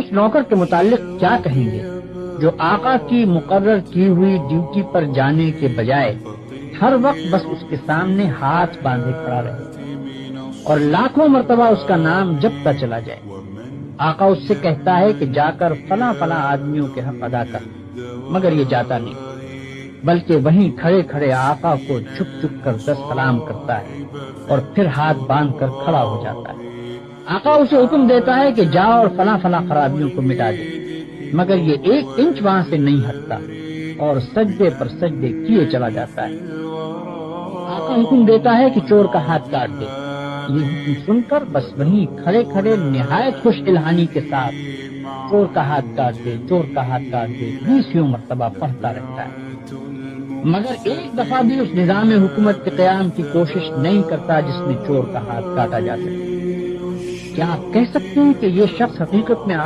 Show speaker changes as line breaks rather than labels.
اس نوکر کے متعلق کیا کہیں گے جو آقا کی مقرر کی ہوئی ڈیوٹی پر جانے کے بجائے ہر وقت بس اس کے سامنے ہاتھ باندھے کھڑا رہے اور لاکھوں مرتبہ اس کا نام جپتا چلا جائے؟ آقا اس سے کہتا ہے کہ جا کر فلاں فلاں آدمیوں کے حق ادا کر، مگر یہ جاتا نہیں، بلکہ وہیں کھڑے کھڑے آقا کو جھک جھک کر دست سلام کرتا ہے اور پھر ہاتھ باندھ کر کھڑا ہو جاتا ہے۔ آقا اسے حکم دیتا ہے کہ جا اور فلاں فلاں خرابیوں کو مٹا دے، مگر یہ 1 انچ وہاں سے نہیں ہٹتا اور سجدے پر سجدے کیے چلا جاتا ہے۔ آقا حکم دیتا ہے کہ چور کا ہاتھ کاٹ دے، یہ حکم سن کر بس وہیں کھڑے کھڑے نہایت خوش الہانی کے ساتھ چور کا ہاتھ کاٹ دے، چور کا ہاتھ کاٹ دے 20 مرتبہ پڑھتا رہتا ہے، مگر ایک دفعہ بھی اس نظام حکومت کے قیام کی کوشش نہیں کرتا جس میں چور کا ہاتھ کاٹا جا سکے۔ کیا آپ کہہ سکتے ہیں کہ یہ شخص حقیقت میں